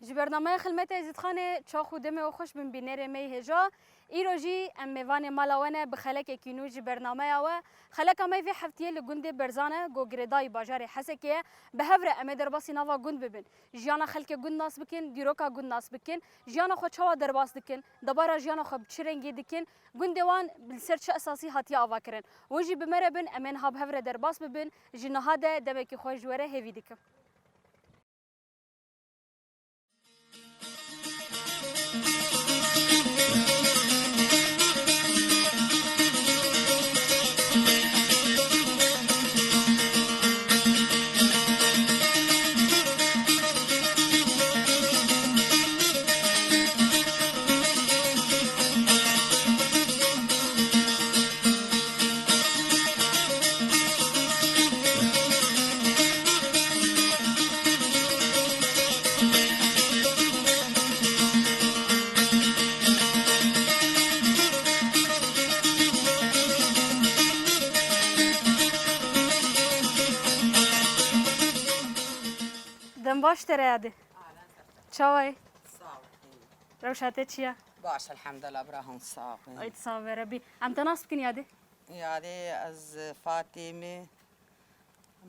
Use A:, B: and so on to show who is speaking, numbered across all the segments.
A: ji bername xilmetê zîdxanê çax û demê xweş bin bînerê me hêja îro jî em mêvanê mala we ne bi xelekekî nû ji bernameya we xeleka me vê heftiyê li gundê Berzan e Gogirêdayî bajarê Hesekê ye bi hev re em ê derbasî nava gund bibin jiyana xelkê gund nas bikin dîroka gund nas bikin jiyana xwe çawa derbas dikin debara jiyana xwe bi çi rengê dikin gundê wan li ser çi esasî hatiye avakirin wê jî bi me re bin em ê niha bi hev re derbas bibin ji niha de demekî xwe ji we re hêvî dikim. دم باش ترى چاوي روشاته چيا
B: باش الحمد لله براهم صافي
A: اي تصاوي ربي عم تناس بكن يادي
B: يادي از فاطمه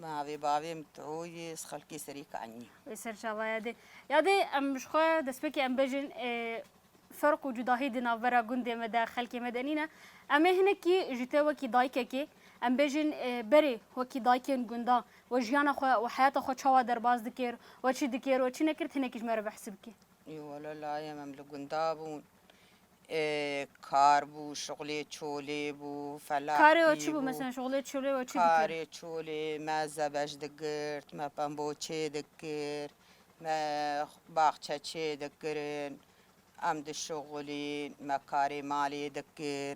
B: ما في بابي متعوي خلقي سريك عني
A: ويسر چاوا يادي ام مش خو دسبكي ام بجن فرق وجوداهي دنا ورا گوندي مدا خلق مدنينا ام هنكي جته وكي دايككي ام بجن بري وكي دايكن گوندا وجيانا خو وحياته خو چوا درباز دكير وچي دكير وچي نكرت هنكي جمر بحسبكي
B: اي والله لا يا مملو گوندابون کار بو شغلی چولی بو فلاحی
A: کاری و چی بو مثلا شغلی چولی و چی دکر
B: کاری چولی ما زبش دکرت ما پنبوچه دکر ما باغچه چه دکرن ام د شغلی ما کاری مالی دکر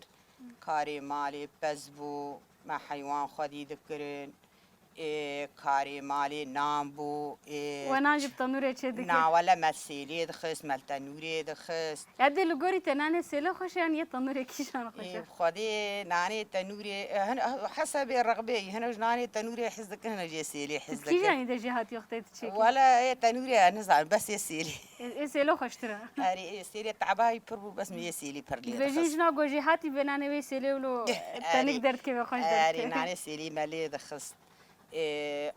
B: کاری مالی پز بو ما حیوان خودی دکرن کاری مالی نام بو
A: و ناجب تنوره چه دکر
B: نا ولا مسیلی دخست مال تنوری دخست
A: یادی لگوری تنانه سیله خوشن یه تنوره کیشان خوشه
B: خودی نانی تنوری حسب الرغبه هنا نانی تنوری حزك هنا جسيلي حزك
A: كيفاني ده جهات يختي تشيك
B: ولا تنوری نزعل بس يسيلي
A: سیله خوشتره
B: اري يسيلي تعباي بربو بس يسيلي برلي
A: بجيش ناقو جهاتي بنانه وي سیله ولو تنك درد كيف خوش درد
B: اري نانی سيلي مالي دخست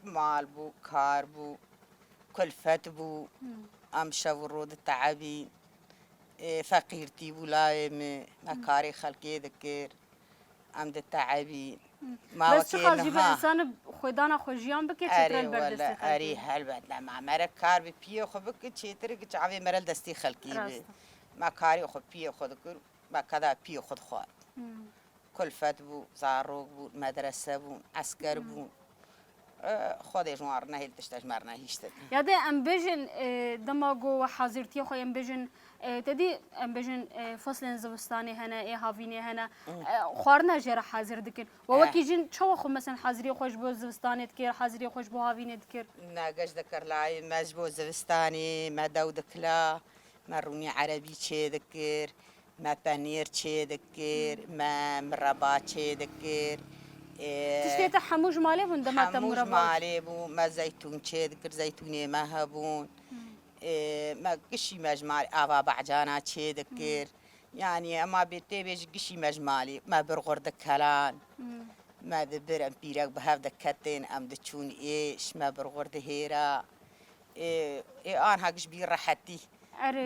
B: مال بو كار بو كلفت بو امشى ورود التعبي فقيرتي ولايم مكاري خلقي ذكر عمد التعبي
A: ما بس خالجي بإنسان خدانا خوجيان بك تشتر البرد
B: ولا أري هالبد لما مرة كار ببيه خبك تشتري كعبي مرة دستي خلقي ما كاري خب بيه خدكر ما كذا بيه خد خوار كلفت بو زاروق بو مدرسة بو عسكر بو خودش مارنا هیل تشتاش مارنا هیشتن
A: یاده ام بجن دماغو و حاضرتی خو ام بجن تدی ام بجن فصل زوستانی هنا ای هاوینی هنا خوارنا جرا حاضر دکن و وکی جن چو خو مثلا حاضری خوش بو زوستانی دکر حاضری خوش بو هاوینی دکر
B: ناقش ذكر لاي مجبو زوستانی ما داود كلا ما رومي عربي چه دكر ما بانير چه دكر ما مربا چه دكر
A: تشتيت حموج مالي بون دما
B: حموج مالي بون ما زيتون چه دكر زيتوني ما هبون ما قشي مجمالي آبا بعجانا چه دكر يعني اما بيتي بيج قشي مجمالي ما برغر دكالان ما ببرم بيرك بهاف دكتين ام دچون ايش ما برغر دهيرا انا قش بي راحتي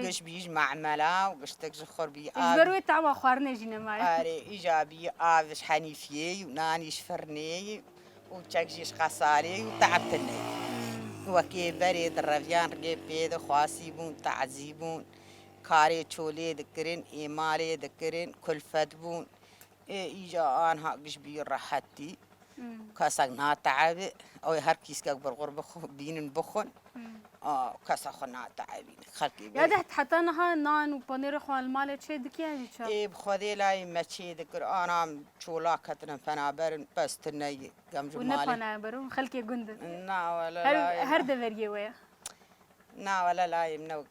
B: قش بيج معملا وقش تكش خور بي
A: بروي تعوا خوارنا جينا معي
B: اري ايجابي افش حنيفيه ونانيش فرني وتشكجيش قصاري وتعبتني وكي بريد الرفيان رقيب بيد خواسيبون تعذيبون كاري تشولي ذكرين ايمالي ذكرين كلفت بون ايجا انها قش بي راحتي كاسقنا تعب او هركيس كبر غرب بين بخن كاسخنا تعبين خلقي
A: يا ده حتى نها نان وبنير خوان مال تشي دكيا جيشا
B: اي بخدي لاي ما تشي ذكر انا تشولا كتن فنابر بس تني قمج مالي
A: ونفنابر خلقي غند
B: نا ولا لا
A: هر دبريه ويا
B: نا ولا لا يمنوك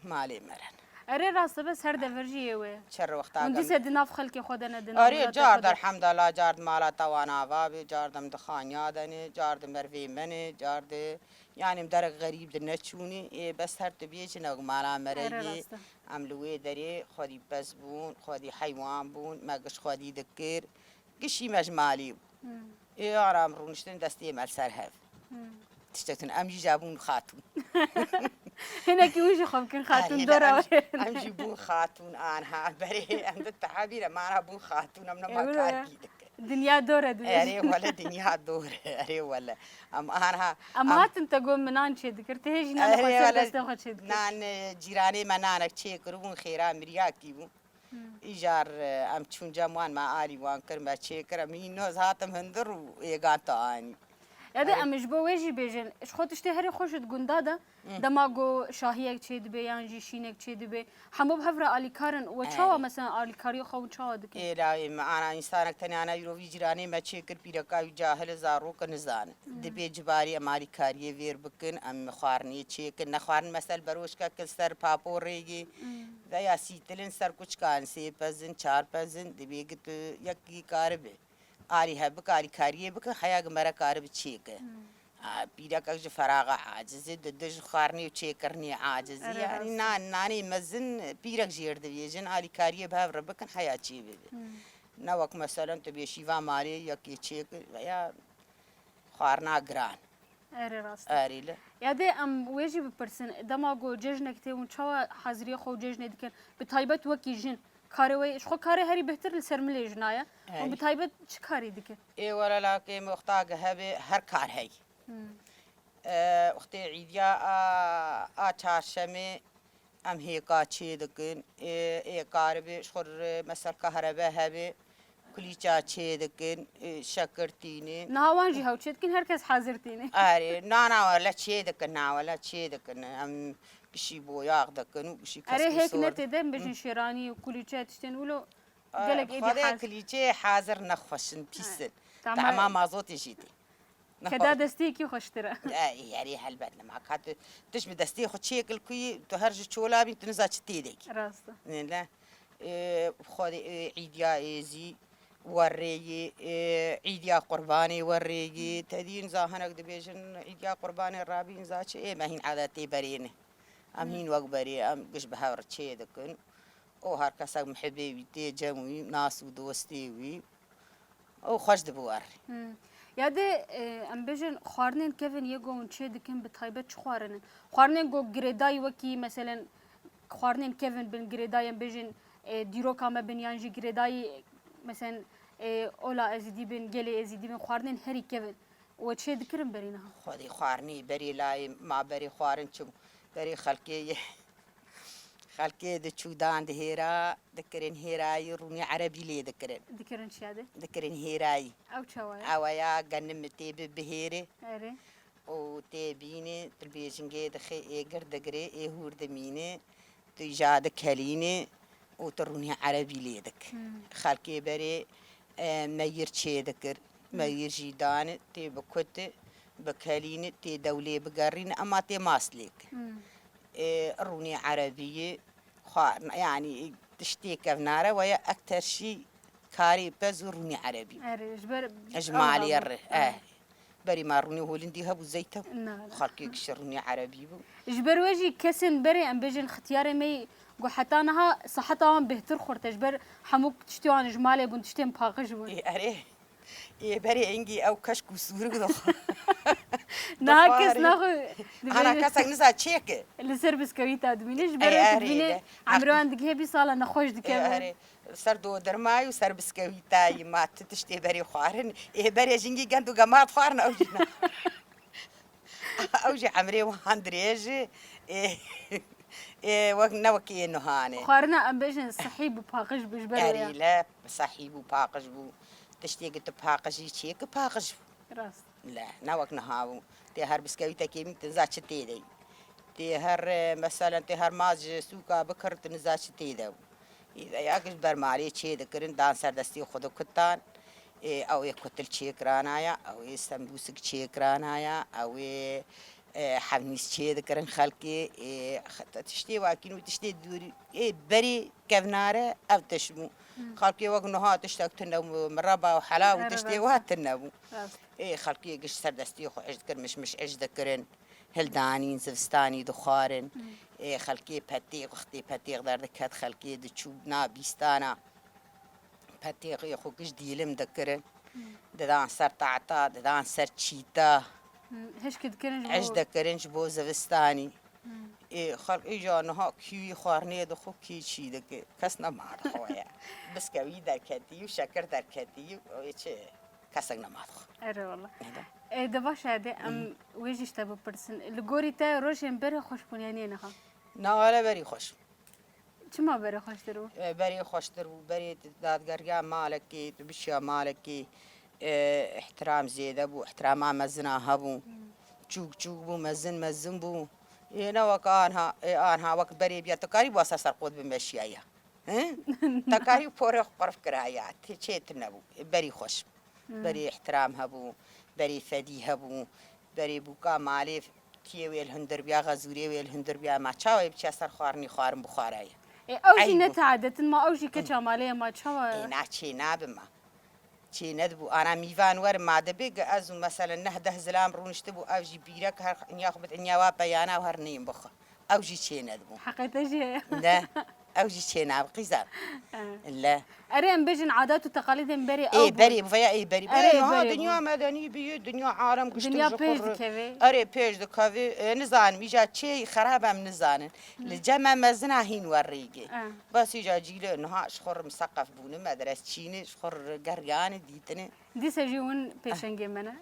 B: مالي مرن
A: اره راسته بس هر دفرجیه و
B: چر وقتا
A: اون دیسه دناف خلق خود ندنا
B: آره جارد الحمدلله جارد مالا توانا بابی جاردم دخانیا دنی جارد مروی منی جارد يعني مدرك غريب دنچوني إيه بس هر تبيش نوع مالا مريجي عملوه دري خدي بس بون خدي حيوان بون ما قش خدي ذكر قشي مجمالي إيه أرام رونشتن دستي مال سرهف تشتكتن أمجي جابون خاتون
A: هنا كي وش خمكن خاتون دورة
B: أمجي بون خاتون أنا بري عند التعابير ما أنا بون خاتون أمنا ما كاركي
A: دنيا دورة دنيا
B: أري ولا دنيا دورة أري ولا أنا
A: أما هات أنت قوم منان شيء ذكرت هيج نان خسر دستة خد شيء
B: نان جيراني منانك شيء كربون خيرا مرياكي بون إيجار أم تشون جموان ما آلي وان كرم شيء كرم مين نوز هاتم هندر ويقان تاني
A: هذا أمش بواجي بيجن إيش خود تشتهري خوش تقندادا دماغو شاهيك شيء دبي يعني شينك شيء دبي حمو بهفرة آلي كارن وشوا مثلا آلي كاريو خو شوا دك
B: إيه لا أنا إنسانك تاني أنا يروي جيراني ما شيء كر بيركا جاهل زارو كنزان دبي جباري أمالي كاريه وير بكن أم خارني شيء كن نخارن مثل بروش كل سر بابور ريجي ذا سيتلين سر كوش كان سي بزن چار بزن دبي قت يكي كاربه آلي هبك آلي كاريه بك حياة مرة كارب تشيك بيرك أجي فراغ عاجز ددج خارني وتشيكرني عاجز يعني ناني مزن بيرك جير دبيجن آلي كاريه بها ربك حياة شيء بده نوك مثلا تبي شيفا ماري يكي تشيك يا خارنا جران
A: أري راست
B: أري لا
A: يادي أم واجي ببرسن دماغو ججنك تي ونشوا حزري خو ججنة دكان بتايبت وكي جن كاروي إيش خو كاري هري بهتر لسرملي جنايا وبتايبت إيش كاري دكان
B: إيه ولا لا كي مختاج هبه هر كار هاي أختي عيديا چهارشنبه ام هيكا چي دكن إيه كاربي شخور مثل كهرباء هبه كليچا چي دكن شكرتيني
A: نهاوانجي هاو تشدكن هركز حاضرتيني
B: أري نانا ولا چي دكن نا ولا چي دكن ام بشي بوياق دكن وبشي كسر
A: أري هيك نتدم بجن شيراني وكليچا تشتن ولو قالك إيدي
B: خذي كليچه حاضر نخفشن بيسن تعما مازوت جيتي
A: كدا دستي كي خشترا
B: يعني هالبدنا معك هات تشبه دستي خد شيء الكوي تهرج تشولا بنت نزات تيدك
A: راسته
B: لا خد عيديا إيزي وريجي عيديا قرباني وريجي تدين زاهنك دبيجن عيديا قرباني الرابين زاتش إيه ما هين عاداتي برينه أم هين وقبري أم قش بهاور شيء دكن أو هركسا محبي بيتي جموي ناس ودوستي وي أو خوش دبوار
A: یاده ام بجن خارنین کفن یه گون چه دکن به تایبت چه خارنن خارنین گو گریدای وکی مثلا خارنین کفن بن گریدای ام بجن دیرو کام بنیانجی گریدای مثلا اولا ازیدی بن گلی ازیدی بن خارنین هری کفن و چه دکرم برینها
B: خودی خارنی بری لای ما بری خارن چو بری خلقي دشودان دهيرا ذكرين هيراي روني عربي لي
A: ذكرين شاده
B: ذكرين هيراي
A: او شوايا
B: اويا غنم تيب بهيري
A: اري
B: او تيبيني تربيجنجي دخي ايغر دغري اي هور دميني تجاد كليني او تروني عربي لي خلقي بري مير تشي ذكر مير جيدان تي بكوت بكليني تي دولي بقرين اما تي ماسليك روني عربية يعني تشتيك بنارة ويا أكتر شيء كاري بز روني عربي إجمالي الره بري ما روني هولندي هبو زيته خلقي قشر روني عربي بو
A: إجبر وجي كسن بري أم بيجن اختياري مي قو حتانها صحتها بهتر خورت إجبر حموك تشتيوان إجمالي بون تشتين باقش بون
B: أريه بري إنجي أو كشكو سورك دخ
A: ناكس ناخو
B: أنا كسر نزا تشيك
A: لسر بسكويتا دمينش بري تبيني عمروان دقيه بيصالة نخوش دكيه
B: سر دو درماي وسر بسكويتا يما تشتي بري خوارن بري جنجي جندو جماعة خوارن أوجينا أوجي عمري وهندريج وكي إنه هاني
A: خوارنا أم بيجن صحيب وباقش بجبري
B: أري لا صحيب وباقش بو تشتيق تباقشي تشيك باقش
A: راس
B: لا نوك نهاو تهر بسكويتا كيمين تنزاتش تيدي تهر مثلا تهر ماج سوكا بكر تنزاتش تيدي إذا ياكش برمالي تشي ذكرن دان سر دستي خدو كتان أو يكتل تشي كرانايا أو يسمبوسك تشي كرانايا أو حەونیست چێ دەکردن خەڵکێ تشتێ واکین و تشتێ دووری بەری کەڤنارە ئەو تش بوو خەڵکێ وەک نها تشتێکتر نەبوو مرەبا و حەلا و تشتێ واتر نەبوو خەڵکی گشت سەردەستی خۆ عێش دەکرد مشمش عێش دەکردن هەلدانین زستانی دخوارن خەڵکێ پەتێق وەختی پەتێق دەردەکات خەڵکێ دەچوو نابیستانە پەتێقی خۆ گشت دیلم دەکردن دەدان سەر تاعتا دەدان سەر چیتە عێش دەکردنج بۆ زەوستانی خەڵک ئیجا نەها کیوی خواردنێ دەخۆ کێچی دەکرد کەس نەمادخۆیە بسکەوی دەرکەتی و شەکر دەرکەتی و چێ کەسێک نەمادخۆ
A: دەباشە دێ ئەم وێژی شتە بپرسن لە گۆری تا ڕۆژێن بەرە خۆشبوونیانێ نەها
B: ناوارە بەری خۆش
A: چما بەرە خۆشتر بوو
B: بەری خۆشتر بوو بەری دادگەرگا مالێکی تو بشیا مالێکی احترام زێدە بوو احتراما مەزنا هەبوو چووک چووک بوو مەزن بوو ئێنەوەک ئانها وەک بەرێ بێت تەکاری بۆ سەر قۆت بمەشیایە تەکاری پۆرە قڕف کرایە چێتر نەبوو بەری خۆش بەری احترام هەبوو بەری فەدی هەبوو بەری بووکا مالێ تێوێل هەندەر بیا غەزورێ وێل هەندەر بیا ما چاوێ بچە سەر خواردنی خوارم بخوارایە
A: ئەوژی نەتعادەتن ما ئەوژی کە چامالەیە ما چاوە
B: ناچێ نابمە چێ نەدبوو ئانا میوان وەرم ما دەبێ ئەز و مەسەلە نەهدە زلام ڕوونشتە بوو ئەوژی بیرەک هەر نیاخبت ئەنیاوا پەیانا و هەر نیم بخە ئەوژی چێ نەدبوو
A: حقیقەتەژێ
B: ئەوژی چێ ناب قیزار لە
A: ئەرێ ئەم بێژن عادات و تەقالیدێن بەرێ
B: بەری بڤە بەری دنیا مەدەنی بێ دنیا عالم
A: دنیا پێش دکەوێ
B: ئەرێ پێش دکەوێ نزانم میژا چێ خراپم نزانن لە جەمە مەزنا هین وەڕێگێ بەسی جاجیلە نهاش خۆڕم سەقف بوونە مەدرەس چینش خۆڕ گەرگانە دیتنێ
A: دیسەژی ون پێشەنگێ منە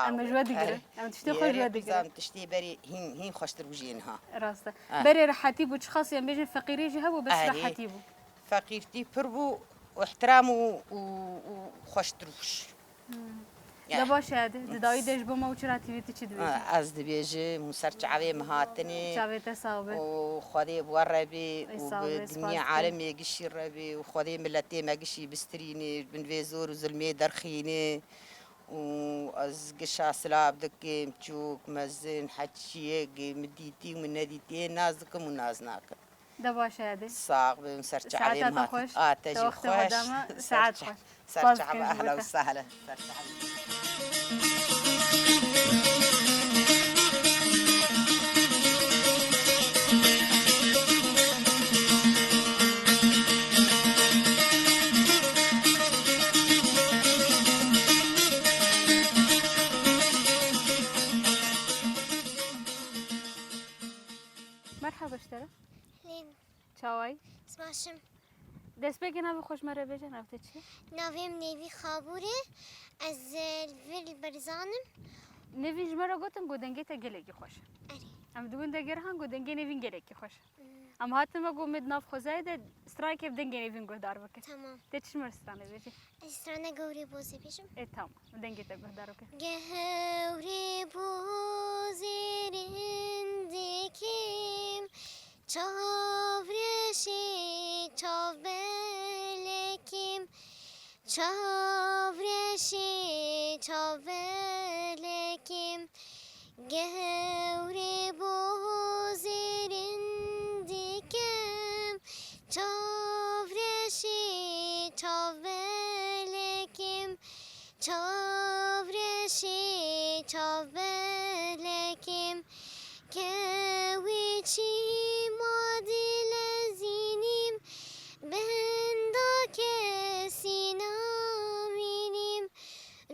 B: ئەمە
A: ژوە دیگرە ئەم تشتێ خۆش ژوە دیگرە
B: تشتێ بەری هین خۆشتر بژێنها
A: ڕاستە بەرێ ڕەحەتی بوو چ خاصیان بێژن فەقیرێژی هەبوو بەس ڕەحەتی بوو
B: فەقیرتی پڕ بوو واحترام وخۆشتروش
A: دەباشە دداوی دەش بۆ مە و چراتیوێتی چ دوێت
B: ئەس دەبێژم سەر چاوێ مهاتنێ
A: چاوێتە ساوبێ
B: و خودێ بووە ڕەبێ دنیا عالمێگشی ڕەبێ و خودێ ملەتێ مەگشی بسترینێ بنوێ زۆر و زلمێ دەرخینێ و ئەس گشا سلاب دەکەم چووک مەزن حەچیەگێ مدیتی و من نەدیتێ ناز دکەم و ناز ناکەم
A: دەباشە دێ
B: ساغ بم سەر چاوێ
A: خۆش
B: ئاتەژی خۆش
A: سعات خۆش
B: سەر چاوە ئەهلا و سەهلە سەر
A: مرحبا اشترى
C: لين
A: چاوای
C: سماشم
A: دەستپێکی ناوی خۆشمەرە بێژە ناوتە چی
C: ناویم نێوی خابوورێ ئەز ڤل بەرزانم
A: نێوی ژمەرە گوتم گۆدەنگێتە گەلێکی خۆشە
C: ئەرێ
A: ئەم دوون دەگەر هەن گۆدەنگێ نێوین گەلێکی خۆشە ئەم هاتمە گۆمت ناو خۆزایدە سترایکێ بدەنگێ نێوین گۆدار بکە
C: تەمام
A: تێ چمەر ستانە بێژی
C: ئەسترانە گەورێ بۆزی بێژم
A: تام دەنگێتە گۆدار بکە
C: گەهەورێ بۆ زێرندێکیم چاوڕێشی چاوبەلێکیم چاوڕێشی چاوبەلێکیم گەورێ بۆ زێرندێکم چاوڕێشی چاوبەلێکیم چاوڕێشی چاوبەلێکیم کەوێکی مادی لە زینیم بەهەندا کەسی نامینیم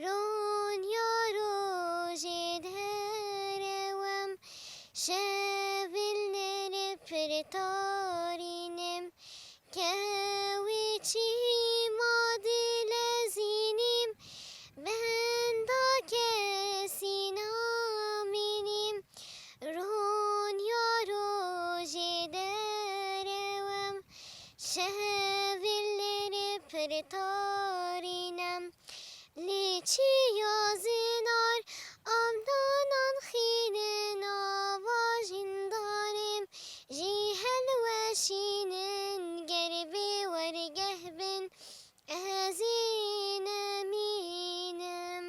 C: ڕۆنیا ڕۆژێ دەرەوەم شەڤل نەرە پرتارینم کەوێکی مادی لە زینیم بەهەندا کەسی نامینیم ڕۆنیا ڕۆژێ دەرەوەم شەڤل نەرە پرتارینم لێچی یازنار ئامدانان خینن ئاواژیندارم ژی هەلوەشینن گەربێ وەرگەه بن ئەزێ نەمینم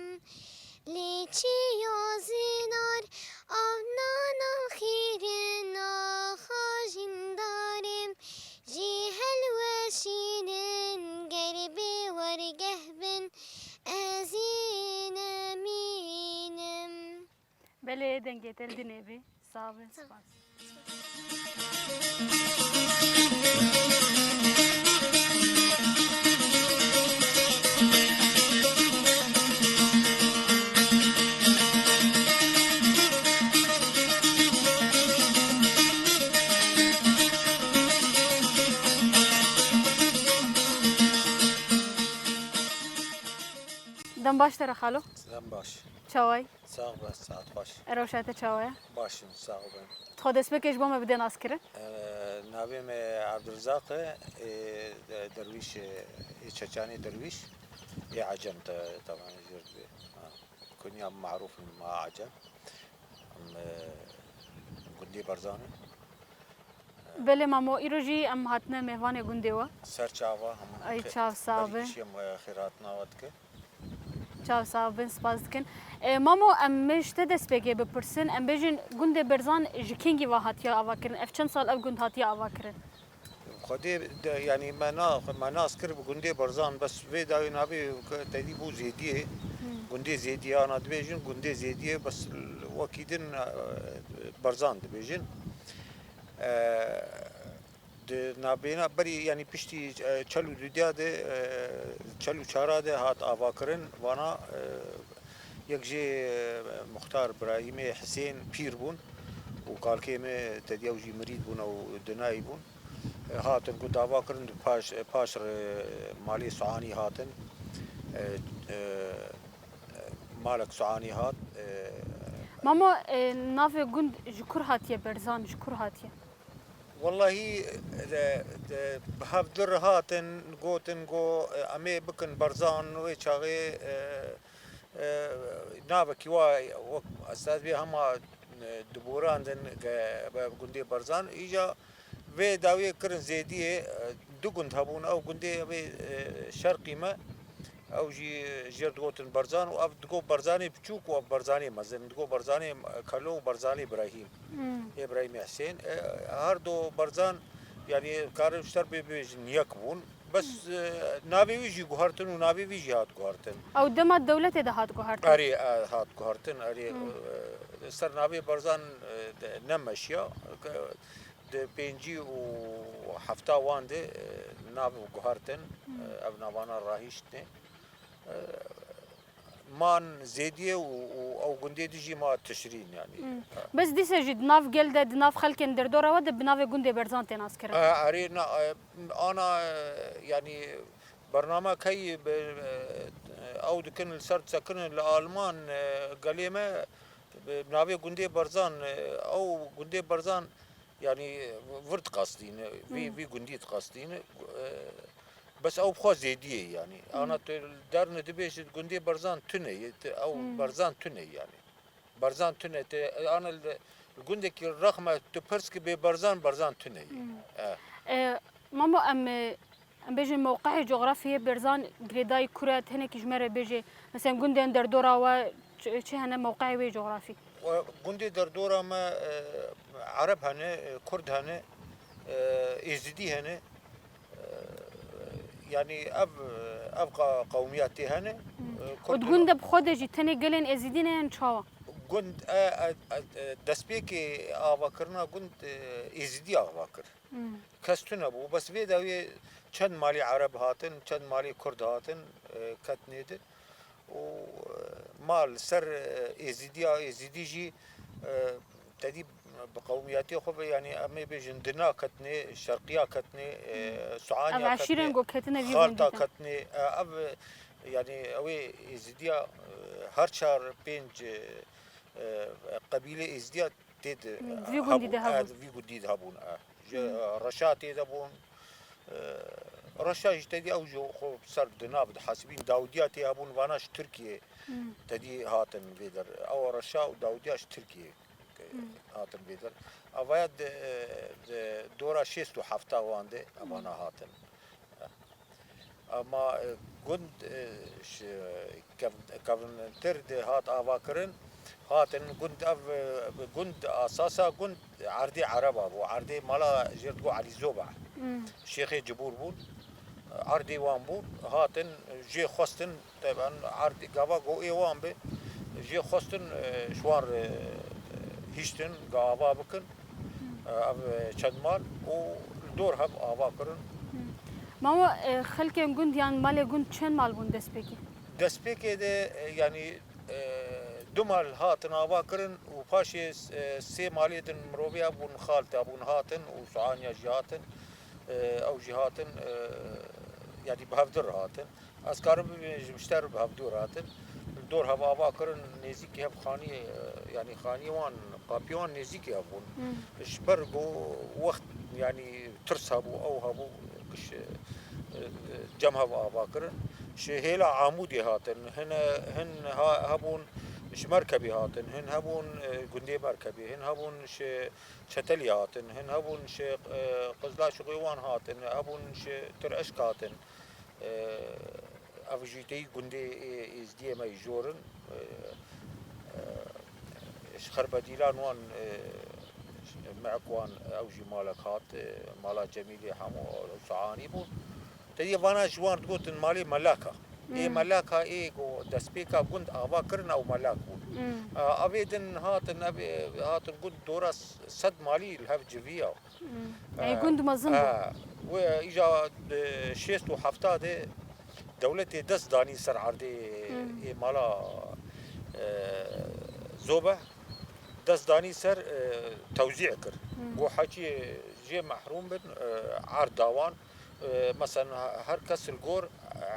C: لێچی یازنار ئامدانان
A: بله دنگتر دنبی صاحب سپاس دم باش تر خالو
D: دم باش
A: چاوی
D: ساق بس ساعت باش
A: روشته چاوی
D: باشم ساق بن
A: خود اسم کش بام بدن آسکره
D: ناویم عبدالرزاق درویش چچانی درویش يا عجم طبعا جرد كنيا معروف مع عجم قندي برزانه
A: بله مامو ایروژی ام هاتنه مهوان گنده و
D: سر چاوا هم
A: ای چاو صاحب
D: شيم خيراتنا ودك
A: چاو صاحب سپاس دکن مامو ام مشته دست بگه بپرسن ام بجن گنده برزان جکینگی و هاتیا آوا کرن اف چند سال اف گند هاتیا آوا کرن
D: خدي يعني ما ناس كرب قندي برزان بس في داوي نابي تدي بو زيديه قندي زيديه انا دبيجن قندي زيديه بس وكيدن برزان دبيجن نابینا بری یعنی پشتی چلو دنیا ده چلو چهارا ده هات آواکرن وانا یک جی مختار ابراهیم حسین پیر بون و کالکیم تدیو جی مرید بون و دنایی بون هاتن قد آواکرن پاش مالی سعانی هاتن مالک سعانی هات
A: مامو ناف گند جکر هاتیه برزان جکر هاتیه
D: والله بهفدر هاتن قوتن قو أمي بكن برزان ويشاغي نابك واي أستاذ بي هما دبوران دن قندي برزان إيجا في داوية كرن زيدية دو قند هبون أو قندي شرقي ما أو جرد قوتن برزان وأف دقو برزاني بچوك وأف برزاني مزن دقو برزاني كلو برزاني إبراهيم إبراهيم حسين هر دو برزان يعني كارن اشتر بيجن يكبون بس نابي ويجي قهرتن ونابي ويجي هات قهرتن
A: او دما الدولة ده هات قهرتن
D: أري هات قهرتن أري سر نابي برزان نمشيا بينجي وحفتا وان ده نابي قهرتن أبنابانا راهيشتني مان زيدية أو قندي ديجي ما تشرين يعني
A: بس دي سجد ناف جلده ناف خلكن دردورا ود بناف قندي برزان تناس كرا
D: أرينا أنا يعني برنامج هي أو دكن السرد سكن الألمان قليمة بناوي قندي برزان أو قندي برزان يعني ورد قاصدين في قندي قاصدين بس او بخوا زيديه يعني انا دارنا دبيش قندي برزان تني او برزان تني يعني برزان تني انا القندك الرقمه تبرسك ببرزان تني
A: ماما ام بيجي موقع جغرافي برزان جريداي كرات هناك جمره بيجي مثلا قندي دردورا و شي هنا موقعي وي جغرافي
D: قندي دردورا ما عرب هنا كرد هنا ازدي هنا يعني ابقى قومياتي هنا
A: وتقول ده بخود جي تاني قالين ازيدين ان شاوا
D: قند دسبيكي افكرنا قند ازدي افكر كستنا بو بس في داوي چند مالي عرب هاتن چند مالي كرد هاتن كتنيد ومال سر ازدي جي تدي بقومياتي خو يعني امي بجندنا كتني الشرقيه كتني سعانيا
A: عشيرين جو كتنا في
D: خالطه كتني اب يعني اوي ازديا هر شهر بينج قبيله ازديا تيد
A: في
D: قندي دهبون رشاتي دهبون رشاش تدي او جو خو سر دناب حاسبين داودياتي هبون واناش تركيا تدي هاتن بيدر او رشا وداودياش تركيا هاتن بيدر اواد دورا شيستو حفتا وانده امانا هاتن اما قند كفن ترد هات اواكرن هاتن قند اساسا قند عردي عرب ابو عردي مالا جردو علي زوبع شيخ جبور بون عردي وان بون هاتن جي خستن طبعا عردي قوا قو ايوان بي جي خستن شوار هیشتن گاوا بکن او چند مال و دور هم آوا کرن
A: ماما خلکن گوندیان مال گوند چند مال بون دست بکی
D: دست پێکێ دێ ینی دو مال هاتن ئاوا کردن و پاشێ سێ مالێتن مرۆڤیا بوون خالتا بوون هاتن و سوعانیا ژی هاتن ئەو ژی هاتن ینی بە هەفتر هاتن ئەسکارم ببێژمشتەر بە هەفتور هاتن دۆر هەب ئاوا کردن نێزیکی هەب خانی ینی خانیوان قاپیوان نێزیکی هەبوون ji ber got wext ینی tirs hebû ew hebû cem hev ava kirin ji hêla Amûdê hatin hin hebûn ji Merkebê hatin hin hebûn gundê Merkebê hin hebûn ji Çetelî hatin hin hebûn ji Qizlaşixêwan hatin hebûn ji Tir-Eşk hatin ev jî tê gundê êzdiyê me jorin ji Xerbedîlan wan معكوان او جي مالك هات مالا جميلي حمو سعاني بون تدي فانا جوان تقول مالي ملاكا اي ملاكا اي جو دسبيكا كنت ابا كرن او ملاك بون ابيدن هاتن هاتن قلت دورا صد مالي الهف جفيا
A: يعني كنت مظن
D: واجا شيست وحفتا دي دولتي دس داني سر عردي اي مالا زوبه دستانی سر توزیع کرد و حکی جه محروم بن عرض داوان مثلا هر کس الجور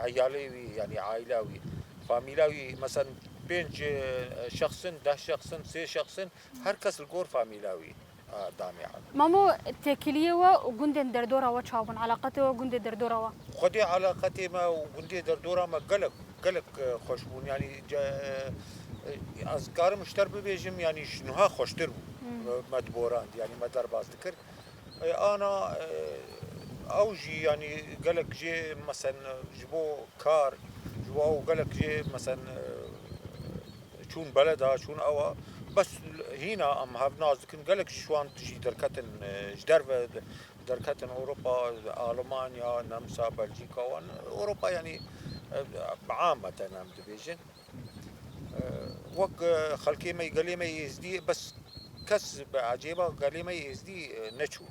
D: عیالیوی یعنی عائلاوی فامیلاوی مثلا 5 شخص 10 شخص 3 شخص هر کس الجور فامیلاوی دامي
A: مامو تكليه وجند دردورة وشابن علاقته وجند دردورة
D: خدي علاقتي ما وجند دردورة ما قلق خوشبون يعني أذكار مشتر ببيجم يعني شنوها خوشتر مدبوران يعني ما درباز ذكر أنا أوجي يعني قلق جي مثلا جبو كار جبو أو قلق جي مثلا شون بلدها شون أو بس هنا أم هفنا ذكر قلق شوان تجي دركتن جدرب دركتن أوروبا ألمانيا نمسا بلجيكا وان أوروبا يعني عامة نام دبيجن وق خلكي ما قالي ما يزدي بس كس عجيبة قالي ما يزدي نشو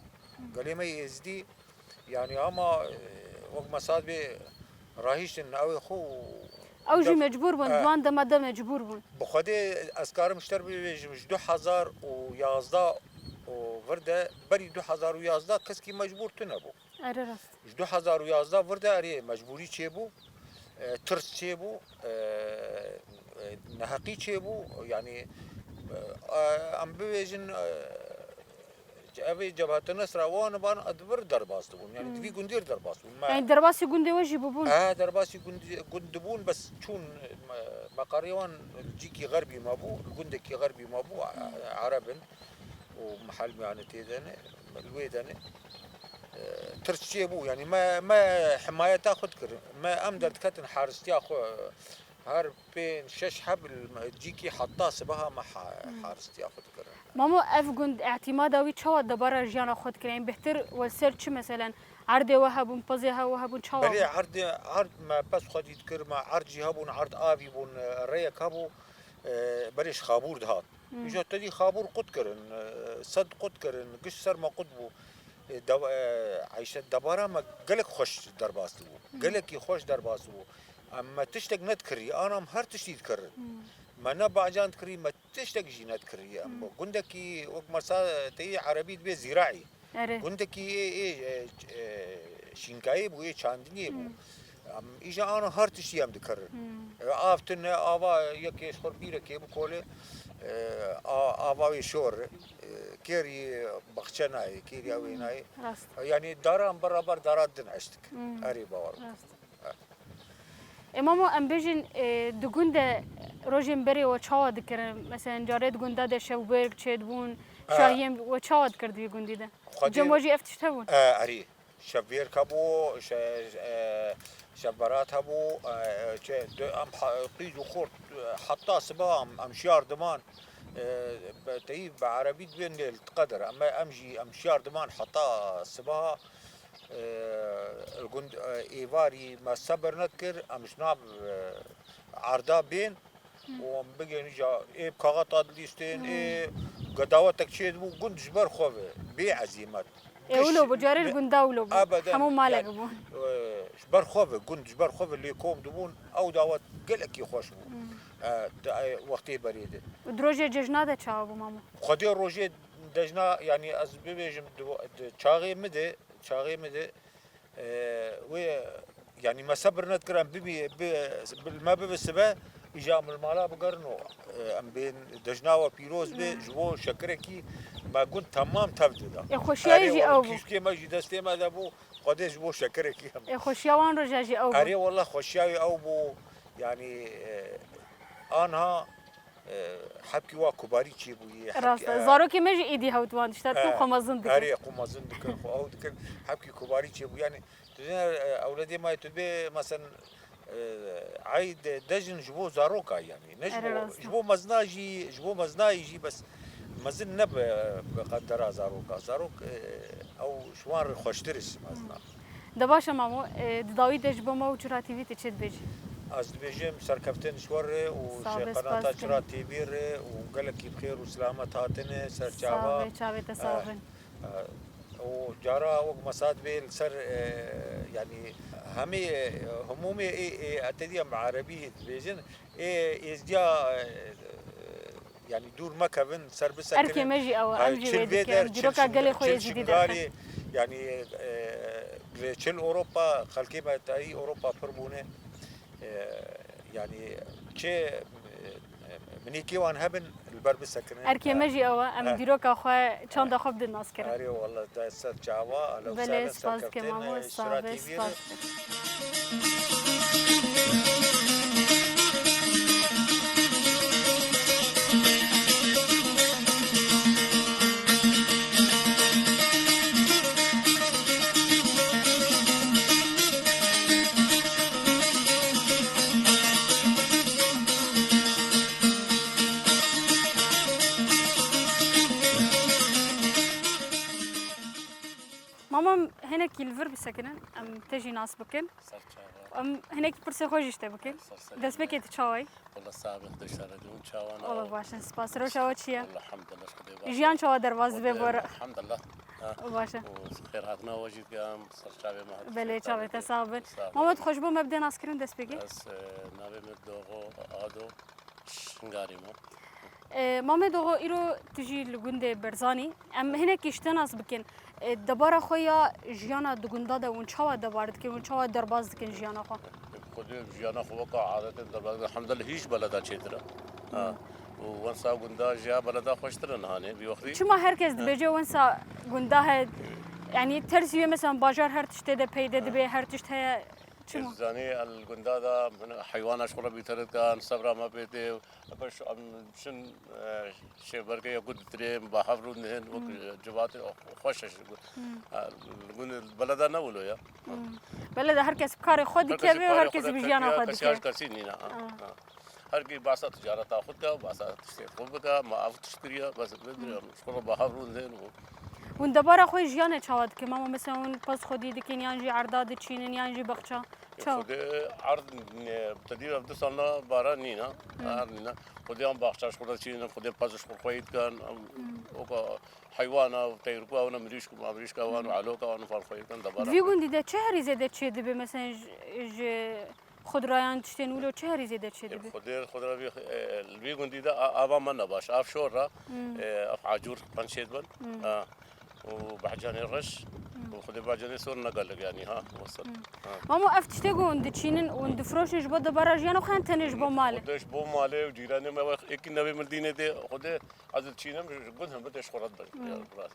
D: قالي ما يزدي يعني أما وق مساد بي راهيش إن أو خو
A: أوجي مجبور بون دوان دم مجبور بون
D: بخدي أذكار مشتر بيجمش 2011 وورده بري 2011 كسكي مجبور تنبو
A: أررس
D: 2011 ورده أري مجبوري چيبو ترس چيبو نهقي چيبو يعني ام بيجن ابي جبهة النصر وان بان ادبر درباستون يعني دبي جندير درباستون
A: يعني درباسي جندي وجي بون
D: درباسي جندبون بس شون مقاريوان الجيكي غربي مابو الجندكي غربي مابو عربن ومحل يعني تيدن الويدن ترشيبو يعني ما حماية تاخذ كر ما امدر كتن حارستي اخو هر بين شش حبل جيكي حطاه سبها ما حارستي اخذ كر
A: مامو اف جند اعتماداوي تشوا دبر جيانا خود كرين بهتر والسيرش مثلا عرض وهبون بزها وهبون تشوا
D: بري عرض ما بس خد يذكر ما عرض جهبون عرض ابي بون ريك هبو بريش خابور دهات يجو تدي خابور قد كرن صد قد كرن قش سر ما قدبو عيشة دبارة ما قلق خوش درباستو قلقي خوش درباستو اما تشتق نتكري انا مهر تشتي تكرر ما نبع جان تكري ما تشتق جي نتكري اما قندكي وقت مرسا تي عربي بي زراعي قندكي ايه شينكاي بو ايه چاندني بو ام اجا انا هر تشتي ام تكرر افتن آوا يكي شخور بيره كي بو كوله آواوي شور كيري بخشناي كيري اويناي يعني داران برابر دارات دن عشتك اري باور
A: امامو ام بيجن دو گونده روجين بري و چاوا دكر مثلا جاريد گونده ده شوبرگ چيد بون شاهيم و چاوا دكر دي گوندي ده جموجي افتشتبون
D: اري شبير كابو شبرات هبو ام قيد وخورت حطا سبا ام شيار دمان تيب بعربي بين القدر اما امجي ام شيار دمان حطا سبا الجند ايفاري ما صبر نذكر ام شناب عرضا بين وم بقي نجا ايه بكاغا طادليستين ايه قداوتك شيء بو قند جبر خوفه بعزيمات
A: اولو بجار الجندا اولو
D: ابدا
A: همو مالك بون
D: جبر خوفه قند جبر خوفه اللي يقوم دبون او دعوت قلك يخوش وقتي بريده
A: دروجه ججناده چاو مامو
D: خدي روجي دجنا يعني از ببيجم چاغي مده و يعني ما صبرنا تكرم ببي ما بسبه إجام المالا بقرنو ام بين دجنا وبيروز به جبو شكركي ما قلت تمام تبدأ
A: يا خوشيا يجي او
D: كيف ما جي دستي ما دبو قديش جبو شكركي
A: يا خوشيا وان رجا جي او
D: أري والله خوشياوي او بو يعني انها حبكي وا كباري تشي بو
A: راست زاروكي مجي ايدي هوتوان اشتركوا خمازن دك
D: أري قمازن دك او دك حبكي كباري تشي بو يعني اولادي ما يتبي مثلا عيد دجن جبو زاروكا يعني نجبو جبو مزناجي يجي بس مزن نب بقدر زاروك او شوان خوشترس مزنا
A: دباشا مامو داوي دجبو مو چرا تي في تشد بيجي
D: از بيجم سركفتن شوره وشيقناتا چرا تيبير وقالك بخير وسلامت هاتنه سر چاوا
A: چاوي تصابن
D: وجارا وق مساد بيل سر يعني همي همومي اتدي مع عربي بيجن ازجا يعني دور مكفن سر بسكن
A: اركي مجي او امجي ديروكا قالي خويا جديد
D: يعني چل اوروبا خلقي ما تاي اوروبا فربونه يعني چه مني كيوان هبن البر بسكن
A: اركي مجي او ام ديروكا خو چند خو بد ناس كره
D: اري والله دا سر جاوا لو
A: سر سر كمان سابس ماما هناك الفر بسكنن ام تجي ناس بكن ام هناك برسي خوجشت بكن دس بكيت تشاوي
E: والله سابق دشارة دون شاوانا
A: والله باشا سپاس رو شاوت شيا
E: والله الحمد لله شكرا باشا
A: جيان شوا درواز ببر
E: الحمد لله
A: باشا
E: وخير هاتنا وجد قام صار شعبي ما
A: بله شاوي تصابن ماما تخشبو مبدا ناس كرن دس بكي
E: بس نابي مدوغو آدو شنغاري مو
A: ماما دوغو ایرو تجی لگونده برزانی ام هناك اشتناس بکن دبارا خویا جیانا دگونده ده اون چاوا دبارد که اون چاوا درباز دکن جیانا خو
E: خودی جیانا خو وقع عادت درباز الحمد لله هیچ بلدا چیتره وانسا گوندا جیا بلدا خوشتره نهانه بیوخری
A: چما هرکس دبیجه وانسا گونده يعني ترسي مثلا باجار هر تشتي ده بيده دبي هر تشتي چما
E: زاني الجندادا من حيوان اشغل بيترد كان صبرا ما بيته بس شن شيء بركة يقول تري بحفرو نهن وجبات خوش الجند البلد أنا ولا يا
A: بلد هركس بكار خود كيفه وهركس بيجانا خود
E: كيفه كسيني هر کی باسا تجارت خود کا باسا خوب کا ما تشتريها بس بدري شغل بحفرو نهن
A: ون دبارا خوی جیانه چاود که ماما مثلا اون پس خودی دکین یانجی عرداد چینن یانجی بخچا چاو
E: خود عرض تدیر افت سالنا بارا نینا نینا خودی هم بخچاش خود چینن خودی پسش خوید کن اوکا حیوانا و تیرکو آونا مریش کا آونا علو کا آونا فرخوید کن دبارا
A: ویگون دیده چه هری زده چه دبی مثلا خود رایان تشتین ولو چه هری زده چه دبی
E: خود را ویگون دیده آوا من نباش آف شور را آف عجور پنشید بن وبحجاني الرش وخذي باجاني سور نقل يعني ها وصل
A: ماما افتشتيغو وند تشينن وند فروشش بود براجيانو خان تنج بو مال
E: خدش بو مالي وجيراني ما اك نبي مدينه دي خذي عز تشينم قدهم بدش خرط براس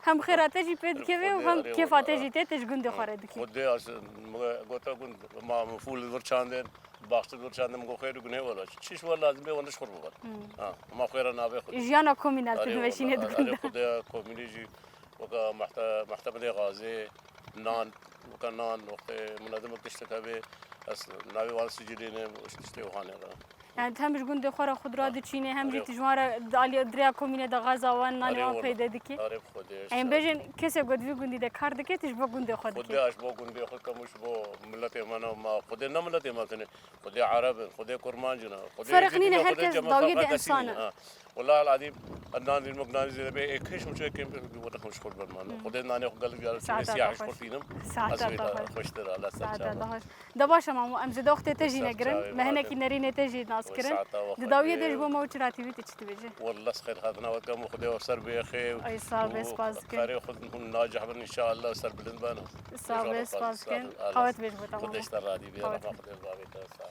A: هم خيراتجي بيد كيفي وهم كيفاتجي تيتش گند خورد كي
E: خذي اس گوتا گند ما فول ورچاندن باخت ورچاندم گو خير گنه ولا چيش ولا لازم به وندش خرب ما خير انا به خذ
A: جيانا كومينال تدمشينه
E: گند خذي كومينيجي وكا محتمل غازي نان وكا نان وقت منظمة تشتكى به ناوي وان سجلين وش تشتكي وهاني
A: يعني تهمش گوند خورا خود را دچینه هم جی تجوار دالی دریا کومینه دا غزا و نانی آن پیدا دکی
E: آره خودش
A: این بجن کسی گودوی گوندی ده کار دکی تش با گوند خود
E: خود
A: دکی
E: اش با گنده خود کمش با ملت ما ما خود نه ملت ما تنه خود عرب خود کرمان جنا خود
A: فرق نینه هر کس داوید انسانه
E: والله العظيم النان المقنان زي ده اكش مش كيم بده خوش خود برمان خود نانی خود قلب جالس سیاحش خورتینم
A: ساعت
E: خوش تر الله
A: ساعت
E: سلام
A: دهاش دباش ما ام زد وقت تجي نگرن مهنه کی نرینه تجي ناس کرن داوید اش با ما چرا تیوی تچ تبجه
E: والله خير هذا وكم خود وسر بخير
A: اي صعب سپاس کن
E: خير خود ناجح ان شاء الله سر بلند بانه
A: صعب سپاس کن خوات بيش بتمام
E: خودش تر رادي بيا
A: خوات.
E: ما خود البابي تسا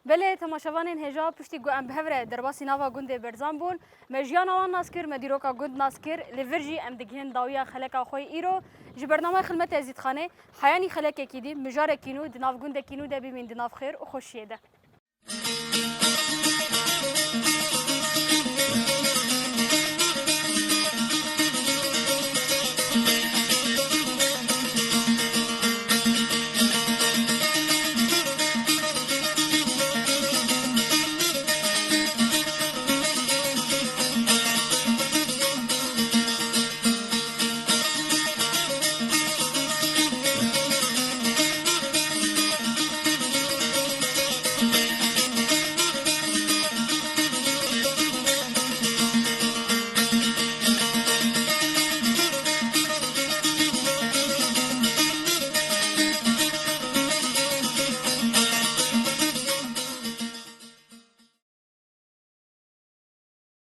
A: بله تماشاوان هجا پشتی گو ام بهوره درباسی ناوا گوند برزان بون مجیان آوان ناسکر مدیروکا گوند ناسکر لورجی ام دگهن داویا خلقا خوی ایرو جی برنامه خدمت ازید خانه حیانی خلق کی دی مجار کینو دناف گوند کینو ده ببین دناف خیر و خوشیه ده